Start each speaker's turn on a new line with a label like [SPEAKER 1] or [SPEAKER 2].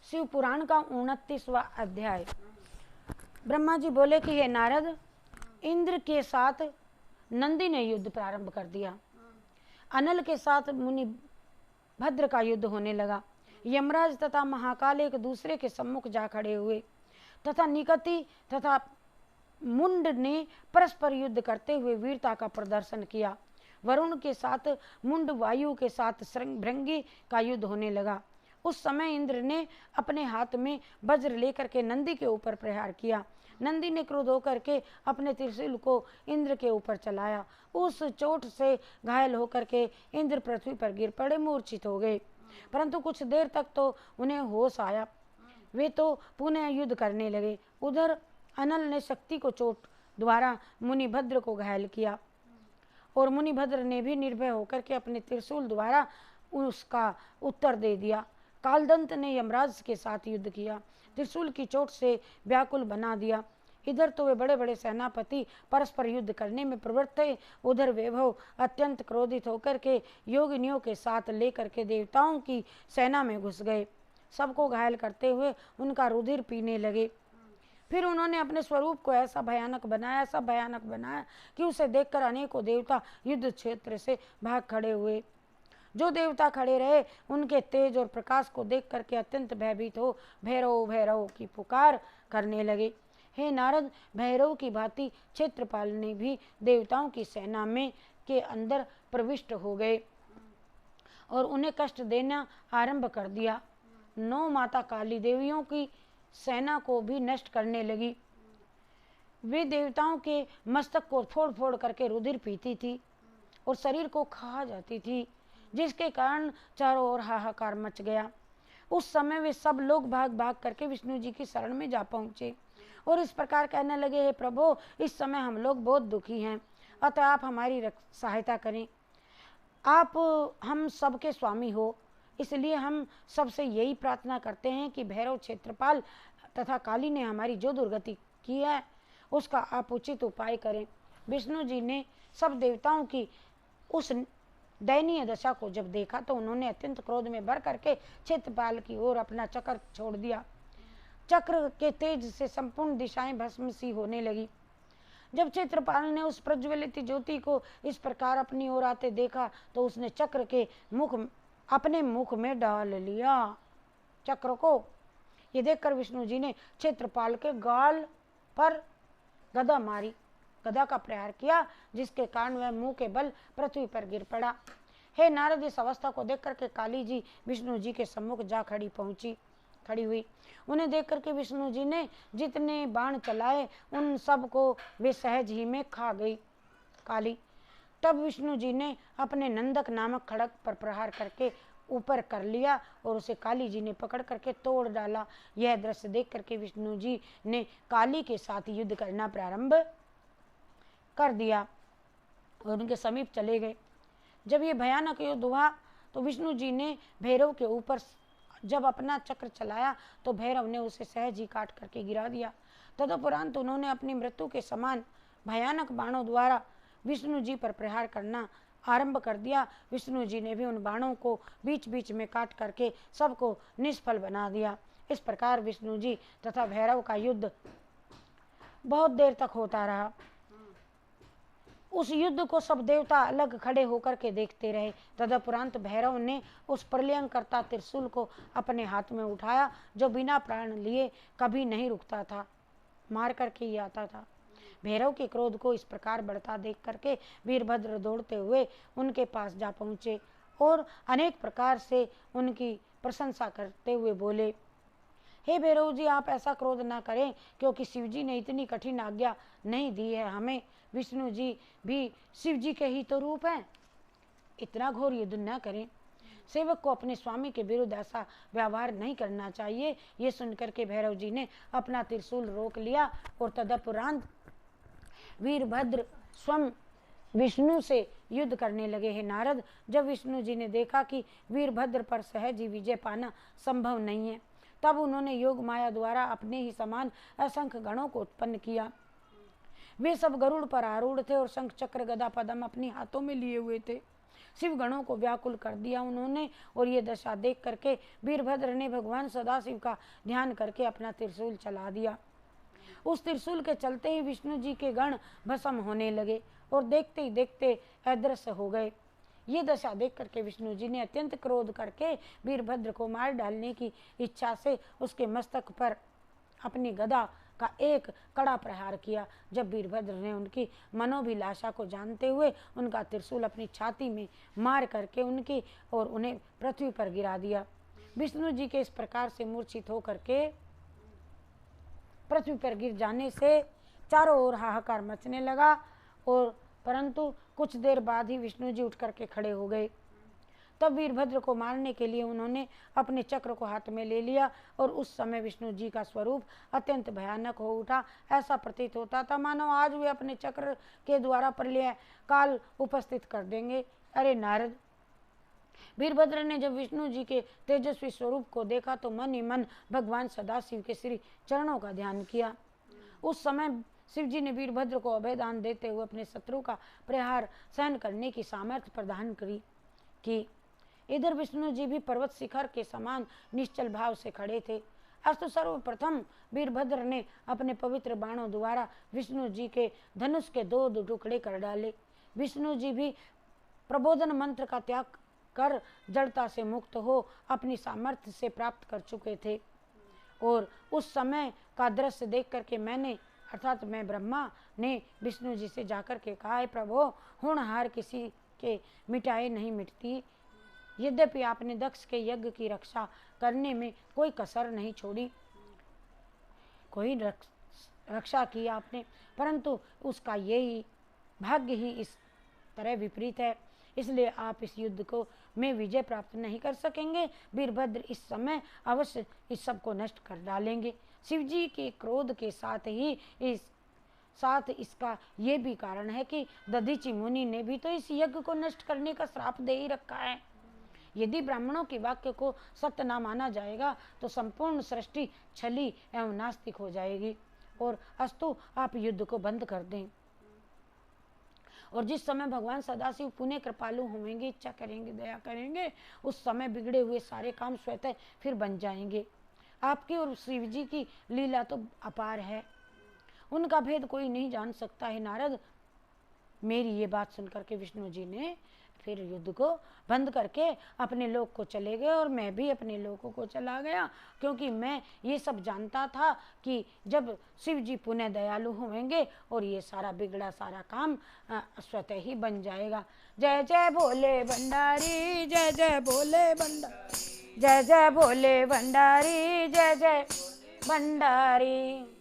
[SPEAKER 1] शिव पुराण का 29वां अध्याय। ब्रह्मा जी बोले कि हे नारद, इंद्र के साथ नंदी ने युद्ध प्रारंभ कर दिया। अनल के साथ मुनि भद्र का युद्ध होने लगा। यमराज तथा महाकाल एक दूसरे के सम्मुख जा खड़े हुए तथा निकति तथा मुंड ने परस्पर युद्ध करते हुए वीरता का प्रदर्शन किया। वरुण के साथ मुंड, वायु के साथ भृंगी का युद्ध होने लगा। उस समय इंद्र ने अपने हाथ में वज्र लेकर के नंदी के ऊपर प्रहार किया। नंदी ने क्रोध होकर के अपने त्रिशूल को इंद्र के ऊपर चलाया। उस चोट से घायल होकर के इंद्र पृथ्वी पर गिर पड़े, मूर्छित हो गए। परंतु कुछ देर तक तो उन्हें होश आया, वे तो पुनः युद्ध करने लगे। उधर अनल ने शक्ति को चोट द्वारा मुनिभद्र को घायल किया और मुनिभद्र ने भी निर्भय होकर के अपने त्रिशूल द्वारा उसका उत्तर दे दिया। कालदंत ने यमराज के साथ युद्ध किया, त्रिशूल की चोट से व्याकुल बना दिया। इधर तो वे बड़े बड़े सेनापति परस्पर युद्ध करने में प्रवृत्त थे। उधर वैभव अत्यंत क्रोधित होकर के योगिनियों के साथ लेकर के देवताओं की सेना में घुस गए। सबको घायल करते हुए उनका रुधिर पीने लगे। फिर उन्होंने अपने स्वरूप को ऐसा भयानक बनाया कि उसे देखकर अनेकों देवता युद्ध क्षेत्र से भाग खड़े हुए। जो देवता खड़े रहे उनके तेज और प्रकाश को देख करके अत्यंत भयभीत हो भैरव भैरव की पुकार करने लगे। हे नारद, भैरव की भांति क्षेत्रपाल ने भी देवताओं की सेना में के अंदर प्रविष्ट हो गए और उन्हें कष्ट देना आरंभ कर दिया। 9 माता काली देवियों की सेना को भी नष्ट करने लगी। वे देवताओं के मस्तक को फोड़ फोड़ करके रुधिर पीती थी और शरीर को खा जाती थी, जिसके कारण चारों ओर हाहाकार मच गया। उस समय वे सब लोग भाग भाग करके विष्णु जी की शरण में जा पहुंचे और इस प्रकार कहने लगे, हे प्रभु, इस समय हम लोग बहुत दुखी हैं, अतः आप हमारी सहायता करें। आप हम सबके स्वामी हो, इसलिए हम सबसे यही प्रार्थना करते हैं कि भैरव, क्षेत्रपाल तथा काली ने हमारी जो दुर्गति की है उसका आप उचित उपाय करें। विष्णु जी ने सब देवताओं की उस दयनीय दशा को जब देखा तो उन्होंने अत्यंत क्रोध में भर करके क्षेत्रपाल की ओर अपना चक्र छोड़ दिया। चक्र के तेज से संपूर्ण दिशाएं भस्म सी होने लगी। जब क्षेत्रपाल ने उस प्रज्वलित ज्योति को इस प्रकार अपनी ओर आते देखा तो उसने चक्र के अपने मुख में डाल लिया। चक्र को ये देखकर विष्णु जी ने क्षेत्रपाल के गाल पर गदा मारी, गदा का प्रहार किया, जिसके कारण वह मुंह के बल पृथ्वी पर गिर पड़ा। हे नारद, इस अवस्था को देख करके काली जी विष्णु जी के सम्मुख जा खड़ी हुई। उन्हें देख करके विष्णु जी ने जितने बाण चलाए उन सब को वे सहज ही में खा गई काली। तब विष्णु जी ने अपने नंदक नामक खड़ग पर प्रहार करके ऊपर कर लिया और उसे काली जी ने पकड़ करके तोड़ डाला। यह दृश्य देख करके विष्णु जी ने काली के साथ युद्ध करना प्रारंभ कर दिया और उनके समीप चले गए। जब ये भयानक युद्ध हुआ तो विष्णु जी ने भैरव के ऊपर जब अपना चक्र चलाया तो भैरव ने उसे सहज ही काट करके गिरा दिया। तदुपरांत उन्होंने अपनी मृत्यु के समान भयानक बाणों द्वारा विष्णु जी पर प्रहार करना आरंभ कर दिया। विष्णु जी ने भी उन बाणों को बीच बीच में काट करके सबको निष्फल बना दिया। इस प्रकार विष्णु जी तथा भैरव का युद्ध बहुत देर तक होता रहा। उस युद्ध को सब देवता अलग खड़े होकर के देखते रहे। तदुपरांत भैरव ने उस प्रलयंकर्ता त्रिशूल को अपने हाथ में उठाया, जो बिना प्राण लिए कभी नहीं रुकता था, मार करके ही आता था। भैरव के क्रोध को इस प्रकार बढ़ता देख करके वीरभद्र दौड़ते हुए उनके पास जा पहुंचे और अनेक प्रकार से उनकी प्रशंसा करते हुए बोले, हे भैरव जी, आप ऐसा क्रोध ना करें, क्योंकि शिव जी ने इतनी कठिन आज्ञा नहीं दी है हमें। विष्णु जी भी शिव जी के ही तो रूप हैं, इतना घोर युद्ध न करें। सेवक को अपने स्वामी के विरुद्ध ऐसा व्यवहार नहीं करना चाहिए। ये सुनकर के भैरव जी ने अपना त्रिशूल रोक लिया और तदुपरांत वीरभद्र स्वयं विष्णु से युद्ध करने लगे। हैं नारद, जब विष्णु जी ने देखा कि वीरभद्र पर सहज ही विजय पाना संभव नहीं है, तब उन्होंने योग माया द्वारा अपने ही समान असंख्य गणों को उत्पन्न किया। वे सब गरुड़ पर आरूढ़ थे और शंख चक्र गदा पद्म अपनी हाथों में लिए हुए थे। शिव गणों को व्याकुल कर दिया उन्होंने। और ये दशा देख करके वीरभद्र ने भगवान सदाशिव का ध्यान करके अपना त्रिशूल चला दिया। उस त्रिशूल के चलते ही विष्णु जी के गण भस्म होने लगे और देखते ही देखते अदृश्य हो गए। ये दशा देख करके विष्णु जी ने अत्यंत क्रोध करके वीरभद्र को मार डालने की इच्छा से उसके मस्तक पर अपनी गदा का एक कड़ा प्रहार किया। जब वीरभद्र ने उनकी मनोभिलाषा को जानते हुए उनका त्रिशूल अपनी छाती में मार करके उनकी और उन्हें पृथ्वी पर गिरा दिया। विष्णु जी के इस प्रकार से मूर्छित होकर के पृथ्वी पर गिर जाने से चारों ओर हाहाकार मचने लगा। और परंतु कुछ देर बाद ही विष्णु जी उठ करके खड़े हो गए। तब वीरभद्र को मारने के लिए उन्होंने अपने चक्र को हाथ में ले लिया और उस समय विष्णु जी का स्वरूप अत्यंत भयानक हो उठा। ऐसा प्रतीत होता था मानो आज वे अपने चक्र के द्वारा प्रलय काल उपस्थित कर देंगे। अरे नारद, वीरभद्र ने जब विष्णु जी के तेजस्वी स्वरूप को देखा तो मन ही मन भगवान सदाशिव के श्री चरणों का ध्यान किया। उस समय शिव जी ने वीरभद्र को अभयदान देते हुए अपने शत्रु का प्रहार सहन करने की सामर्थ्य प्रदान की। इधर विष्णु जी भी पर्वत शिखर के समान निश्चल भाव से खड़े थे। अस्तु सर्वप्रथम वीरभद्र ने अपने पवित्र बाणों द्वारा विष्णु जी के धनुष के दो टुकड़े कर डाले। विष्णु जी भी प्रबोधन मंत्र का त्याग कर जड़ता से मुक्त हो अपनी सामर्थ्य से प्राप्त कर चुके थे। और उस समय का दृश्य देख करके मैंने अर्थात मैं ब्रह्मा ने विष्णु जी से जाकर के कहा, है प्रभु, होनहार किसी के मिटाए नहीं मिटती। यद्यपि आपने दक्ष के यज्ञ की रक्षा करने में कोई कसर नहीं छोड़ी, कोई रक्षा की आपने, परंतु उसका यही भाग्य ही इस तरह विपरीत है, इसलिए आप इस युद्ध को में विजय प्राप्त नहीं कर सकेंगे। वीरभद्र इस समय अवश्य इस सब को नष्ट कर डालेंगे। शिवजी के क्रोध के साथ इसका ये भी कारण है कि दधीचि मुनि ने भी तो इस यज्ञ को नष्ट करने का श्राप दे ही रखा है। यदि ब्राह्मणों के वाक्य को सत्य न माना जाएगा तो संपूर्ण सृष्टि छली एवं नास्तिक हो जाएगी। और अस्तु आप युद्ध को बंद कर दें। और जिस समय भगवान सदाशिव पुण्य कृपालु होंगे, इच्छा करेंगे, दया करेंगे, उस समय बिगड़े हुए सारे काम स्वतः फिर बन जाएंगे। आपकी और शिव जी की लीला तो अपार है, उनका भेद कोई नहीं जान सकता है। नारद, मेरी ये बात सुनकर के विष्णु जी ने फिर युद्ध को बंद करके अपने लोक को चले गए और मैं भी अपने लोकों को चला गया, क्योंकि मैं ये सब जानता था कि जब शिव जी पुण्य दयालु होंगे और ये सारा बिगड़ा सारा काम स्वतः ही बन जाएगा। जय जय भोले भंडारी, जय जय भोले भंडारी, जय जय भोले भंडारी, जय जय भंडारी।